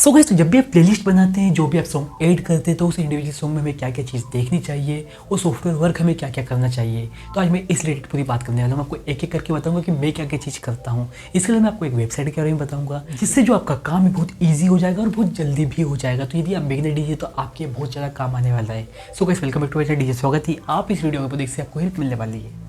So guys, तो जब भी आप प्लेलिस्ट बनाते हैं, जो भी आप सॉन्ग ऐड करते हैं, तो उस इंडिविजुअल सॉन्ग में हमें क्या क्या चीज़ देखनी चाहिए और सॉफ्टवेयर वर्क हमें क्या क्या करना चाहिए। तो आज मैं इस रिलेटेड पूरी बात करने वाला हूँ। आपको एक एक करके बताऊंगा कि मैं क्या क्या चीज़ करता हूँ। इसके लिए मैं आपको एक वेबसाइट के बारे में बताऊंगा, जिससे जो आपका काम है बहुत ईजी हो जाएगा और बहुत जल्दी भी हो जाएगा। तो यदि आप बिगिनर डीजे तो आपके बहुत ज़्यादा काम आने वाला है। So guys, welcome back to my DJ. स्वागत है आप इस वीडियो में, देखिए आपको हेल्प मिलने वाली है।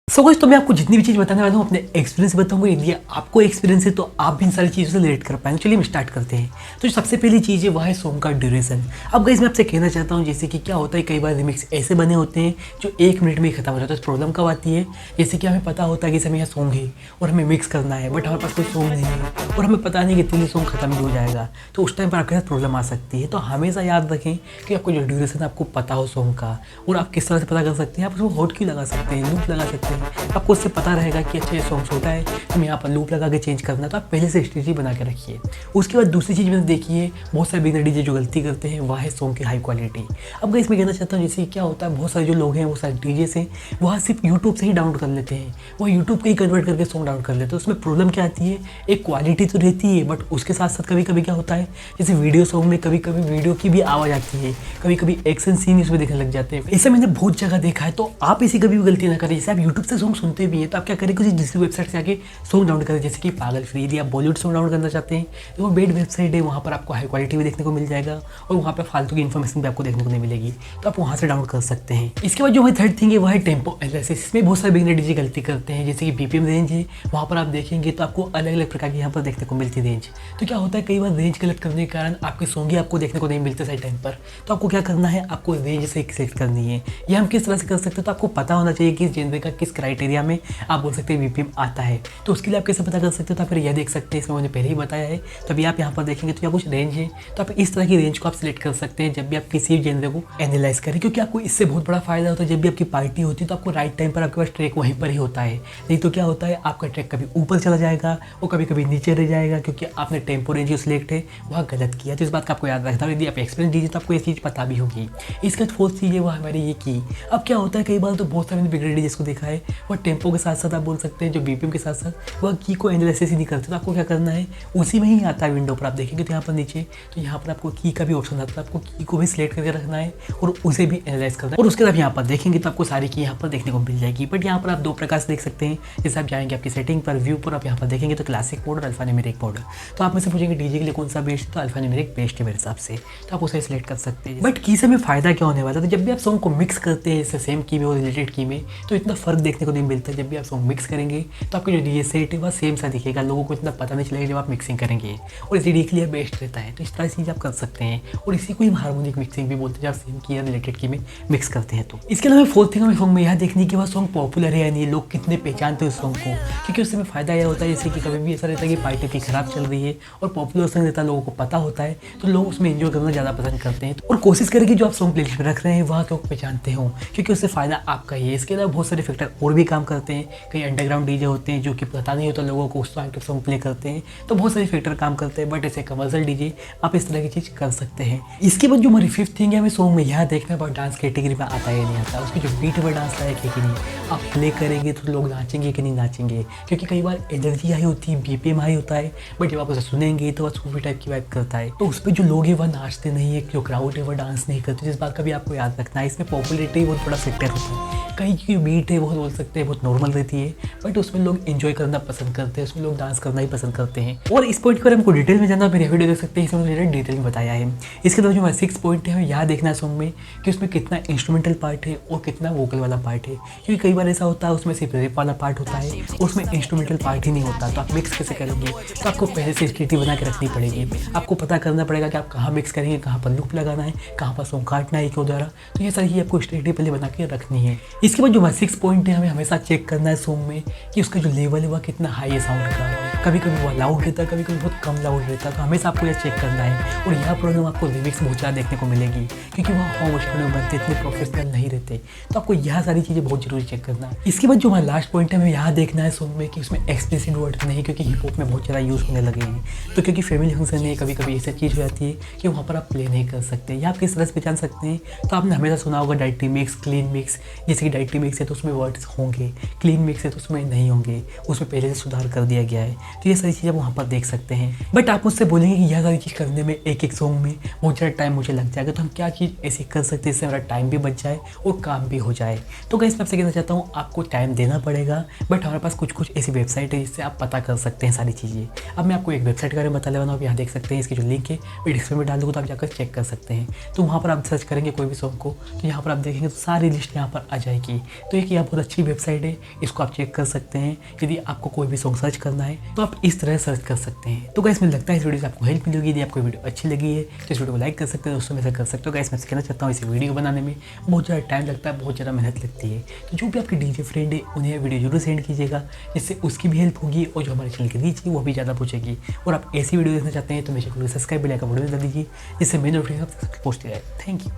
सो गाइस, तो मैं आपको जितनी भी चीज़ बताने वाला हूँ अपने एक्सपीरियंस बताऊंगा। यदि आपको एक्सपीरियंस है तो आप भी इन सारी चीज़ों से रिलेट कर पाएंगे। चलिए हम स्टार्ट करते हैं। तो जो सबसे पहली चीज़ है वह है सॉन्ग का ड्यूरेशन। अब गाइस मैं आपसे कहना चाहता हूँ, जैसे कि क्या होता है, कई बार रिमिक्स ऐसे बने होते हैं जो 1 मिनट में ही खत्म हो जाता है। तो प्रॉब्लम कब आती है, जैसे कि हमें पता होता है कि हमें यहाँ सॉन्ग है और हमें मिक्स करना है, बट हमारे पास कोई सॉन्ग नहीं है और हमें पता नहीं कितनी सॉन्ग खत्म ही हो जाएगा। तो उस टाइम पर आपके साथ प्रॉब्लम आ सकती है। तो हमेशा याद रखें कि आपको जो ड्यूरेशन आपको पता हो सॉन्ग का, और आप किस तरह से पता कर सकते हैं। आप उसको हॉट की लगा सकते हैं, लूप लगा सकते हैं। आपको उससे पता रहेगा कि अच्छा ये सॉन्ग छोटा है, हमें यहाँ पर लूप लगा के चेंज करना। तो आप पहले से स्ट्रेटजी बना के रखिए। उसके बाद दूसरी चीज़ मैंने देखी है, बहुत सारे बिगिनर डीजे जो गलती करते हैं वह है सॉन्ग की हाई क्वालिटी। अब गाइस मैं कहना चाहता हूँ, जैसे क्या होता है, बहुत सारे जो लोग हैं, वो सारे डीजे से वह सिर्फ यूट्यूब से ही डाउनलोड कर लेते हैं। वो यूट्यूब पे ही कन्वर्ट करके सॉन्ग डाउनलोड कर लेते हैं। उसमें प्रॉब्लम क्या आती है, एक क्वालिटी तो रहती है, बट उसके साथ साथ कभी कभी क्या होता है, जैसे वीडियो सॉन्ग में कभी कभी वीडियो की भी आवाज़ आती है, कभी कभी एक्शन सीन इसमें देखने लग जाते हैं। ऐसा मैंने बहुत जगह देखा है। तो आप ऐसी कभी भी गलती ना करें। जैसे आप यूट्यूब से सॉन्ग सुनते भी हैं तो आप क्या करें, किसी दूसरी वेबसाइट से आके सॉन्ग डाउनलोड करें, जैसे कि पागल फ्री। यदि आप बॉलीवुड सॉन्ग डाउनलोड करना चाहते हैं तो वो बेड वेबसाइट है, वहाँ पर आपको हाई क्वालिटी भी देखने को मिल जाएगा और वहाँ पर फालतू की इन्फॉर्मेशन भी आपको देखने को नहीं मिलेगी। तो आप वहाँ से डाउनलोड कर सकते हैं। इसके बाद जो हमारी थर्ड थिंग है वह है टेम्पो एनालिसिस। इसमें बहुत सारे बिगिनर डीजे गलती करते हैं। जैसे कि बीपीएम रेंज है, वहाँ पर आप देखेंगे तो आपको अलग अलग प्रकार की यहाँ पर देखने को मिलती है रेंज। तो क्या होता है, कई बार रेंज गलत करने के कारण आपके सॉन्ग ही आपको देखने को नहीं मिलते सही टाइम पर। तो आपको क्या करना है, आपको रेंज से सेलेक्ट करनी है। ये हम किस तरह से कर सकते हैं, तो आपको पता होना चाहिए कि इस जेनरे का किस क्राइटेरिया में आप बोल सकते हैं बीपीएम आता है। तो उसके लिए आप कैसे पता कर सकते हो, तो आप फिर यह देख सकते हैं, इसमें मैंने पहले ही बताया है। तो अभी आप यहाँ पर देखेंगे तो यहाँ कुछ रेंज है, तो आप इस तरह की रेंज को आप सिलेक्ट कर सकते हैं जब भी आप किसी भी जेनरे को एनालाइज करें, क्योंकि आपको इससे बहुत बड़ा फायदा होता है। जब भी आपकी पार्टी होती है तो आपको राइट टाइम पर आपके पास ट्रैक वहीं पर ही होता है। नहीं तो क्या होता है, आपका ट्रैक कभी ऊपर चला जाएगा और कभी कभी नीचे रह जाएगा, क्योंकि आपने टेम्पो रेंज जो सिलेक्ट है वह गलत किया। तो इस बात का आपको याद रखना है। यदि आप एक्सपीरियंस दीजिए तो आपको ये चीज़ पता भी होगी। इसके बाद फोर्थ चीज़ है वह हमारी ये की। अब क्या होता है, कई बार तो बहुत सारे बिगड़े जिसको देखा है, वह टेम्पो के साथ साथ आप बोल सकते हैं जो बीपीएम के साथ साथ वह की को एनालिसिस ही नहीं करते। तो आपको क्या करना है, उसी में ही आता है विंडो पर, आप देखेंगे तो यहाँ पर नीचे, तो यहाँ पर आपको की का भी ऑप्शन आता है। आपको की को भी सिलेक्ट करके रखना है और उसे भी एनालाइज करना है। और उसके बाद यहाँ पर देखेंगे तो आपको सारी की यहाँ पर देखने को मिल जाएगी। बट यहाँ पर आप दो प्रकार से देख सकते हैं। जैसे आप जाएंगे आपकी सेटिंग पर, व्यू पर, आप यहाँ पर देखेंगे तो क्लासिक मोड और अल्फा न्यूमेरिक मोड। तो आप में से पूछेंगे डीजे के लिए कौन सा बेस्ट, तो अल्फा न्यूमेरिक बेस्ट है मेरे हिसाब से। तो आप उसे सिलेक्ट कर सकते हैं। बट की से हमें फायदा क्या होने वाला है, तो जब भी आप सॉन्ग को मिक्स करते हैं जैसे सेम की में और रिलेटेड की में, तो इतना फर्क देखने को नहीं मिलता। जब भी आप सॉन्ग मिक्स करेंगे तो आपके जो डीजे सेट है वह सेम सा दिखेगा, लोगों को इतना पता नहीं चलेगा जब आप मिक्सिंग करेंगे, और इसी डी के लिए बेस्ट रहता है। तो इस तरह की चीज़ आप कर सकते हैं, और इसी को हम हार्मोनिक मिक्सिंग भी बोलते हैं, जब सेम की या रिलेटेड की में मिक्स करते हैं। तो इसके अलावा फोर्थ थिंग हमें सॉन्ग में यह देखने की वह सॉन्ग पॉपुलर है या नहीं, लोग कितने पहचानते हैं उस सॉन्ग को, क्योंकि उससे हमें फायदा यह होता है, जैसे कि कभी भी ऐसा रहता है कि पार्टी की खराब चल रही है और पॉपुलर सॉन्ग रहता है, लोगों को पता होता है, तो लोग उसमें एंजॉय करना ज़्यादा पसंद करते हैं। और कोशिश करें कि जो आप सॉन्ग प्लेलिस्ट में रख रहे हैं वह लोग पहचानते हो, क्योंकि उससे फायदा आपका ही है। इसके अलावा बहुत सारे फैक्टर और भी काम करते हैं। कई अंडरग्राउंड डीजे होते हैं जो कि पता नहीं होता लोगों को, उस टाइम पे सॉन्ग प्ले करते हैं, तो बहुत सारे फैक्टर काम करते हैं। बट ऐसे कमर्शियल डीजे आप इस तरह की चीज़ कर सकते हैं। इसके बाद जो हमारी फिफ्थ थिंग है, हमें सॉन्ग में यह देखना है डांस कैटेगरी में आता है या नहीं आता, उसकी जो बीट है डांस लायक है कि नहीं, आप प्ले करेंगे तो लोग नाचेंगे कि नहीं नाचेंगे। क्योंकि कई बार एनर्जी हाई होती है, बीपीएम हाई होता है, बट जब आप उसे सुनेंगे तो वह सूफी टाइप की वाइब करता है, तो उस पर जो लोग हैं वह नाचते नहीं है, जो क्राउड है वह डांस नहीं करते। जिस बात का भी आपको याद रखना है, इसमें पॉपुलरिटी बहुत बड़ा फैक्टर होता है। कहीं की बीट है वो बोल सकते हैं बहुत नॉर्मल रहती है, बट उसमें लोग एंजॉय करना पसंद करते हैं, उसमें लोग डांस करना ही पसंद करते हैं। और इस पॉइंट पर हमको डिटेल में जानना, मेरे वीडियो देख सकते हैं, इसमें मैंने डिटेल में बताया है। इसके बाद जो हमारा 6 पॉइंट है, हमें यह देखना है सॉन्ग में कि उसमें कितना इंस्ट्रूमेंटल पार्ट है और कितना वोकल वाला पार्ट है। क्योंकि कई बार ऐसा होता है उसमें सिर्फ रैप वाला पार्ट होता है और उसमें इंस्ट्रूमेंटल पार्ट ही नहीं होता। तो आप मिक्स कैसे करेंगे, तो आपको पहले से स्ट्रेटजी बना के रखनी पड़ेगी। आपको पता करना पड़ेगा कि आप कहाँ मिक्स करेंगे, कहाँ पर लूप लगाना है, कहाँ पर सॉन्ग काटना है क्यों द्वारा। तो ये सारी आपको स्ट्रेटजी पहले बना के रखनी है। इसके बाद जो हमारा 6 पॉइंट है, हमें हमेशा चेक करना है सॉन्ग में कि उसका जो लेवल है वह कितना हाई है साउंड का, कभी कभी वो लाउड रहता है, कभी कभी बहुत कम लाउड रहता है, तो हमेशा आपको यह चेक करना है। और यह प्रॉब्लम आपको लिरिक्स बहुत ज़्यादा देखने को मिलेगी, क्योंकि वहाँ होम स्टूडियो बनते इतने प्रोफेशनल नहीं रहते, तो आपको यह सारी चीज़ें बहुत जरूरी चेक करना है। इसके बाद जो हमारा लास्ट पॉइंट है, हमें यहाँ देखना है सॉन्ग में कि उसमें एक्सप्लिसिट वर्ड नहीं, क्योंकि हिप हॉप में बहुत ज़्यादा यूज़ होने लगे हैं। तो क्योंकि फैमिली फंक्शन है, कभी कभी ऐसी चीज़ हो जाती है कि वहाँ पर आप प्ले नहीं कर सकते, या आप किस तरह से पहचान सकते हैं। तो आपने हमेशा सुना होगा डायरेक्टरी मिक्स, क्लीन मिक्स। जैसे कि डायरेक्टरी मिक्स है तो उसमें वर्ड्स होंगे, क्लीन मिक्स है तो उसमें नहीं होंगे, उसमें पहले से सुधार कर दिया गया है। तो ये सारी चीज़ें आप वहाँ पर देख सकते हैं। बट आप मुझसे बोलेंगे कि यह सारी चीज़ करने में एक एक सॉन्ग में बहुत ज़्यादा टाइम मुझे लग जाएगा, तो हम क्या चीज़ ऐसी कर सकते हैं जिससे हमारा टाइम भी बच जाए और काम भी हो जाए। तो गाइस मैं आपसे कहना चाहता हूँ, आपको टाइम देना पड़ेगा, बट हमारे पास कुछ कुछ ऐसी वेबसाइट है जिससे आप पता कर सकते हैं सारी चीज़ें। अब मैं आपको एक वेबसाइट के बारे में बता ले रहा हूँ, आप यहाँ देख सकते हैं। इसकी जो लिंक है मैं डिस्क्रिप्शन में डाल दूँगा, तो आप जाकर चेक कर सकते हैं। तो वहाँ पर आप सर्च करेंगे कोई भी सॉन्ग को, तो यहाँ पर आप देखेंगे तो सारी लिस्ट यहाँ पर आ जाएगी। तो एक यह बहुत अच्छी वेबसाइट है, इसको आप चेक कर सकते हैं। यदि आपको कोई भी सॉन्ग सर्च करना है तो आप इस तरह सर्च कर सकते हैं। तो गाइस मुझे लगता है इस वीडियो से आपको हेल्प मिलेगी। यदि आपको वीडियो अच्छी लगी है तो इस वीडियो को लाइक कर सकते हैं, दोस्तों में से कर सकते हो। गाइस मैं कहना चाहता हूँ, इस वीडियो बनाने में बहुत ज़्यादा टाइम लगता है, बहुत ज़्यादा मेहनत लगती है। तो जो भी आपके डीजे फ्रेंड है उन्हें वीडियो जरूर सेंड कीजिएगा, जिससे उसकी भी हेल्प होगी और जो हमारे चैनल की रीच है वो भी ज़्यादा पहुँचेगी। और आप ऐसी वीडियो देखना चाहते हैं तो मेरे चैनल को सब्सक्राइब भी लाइक बटन दबा दीजिए, जिससे मेरे नोटिफिकेशन पोस्ट जाए। Thank you.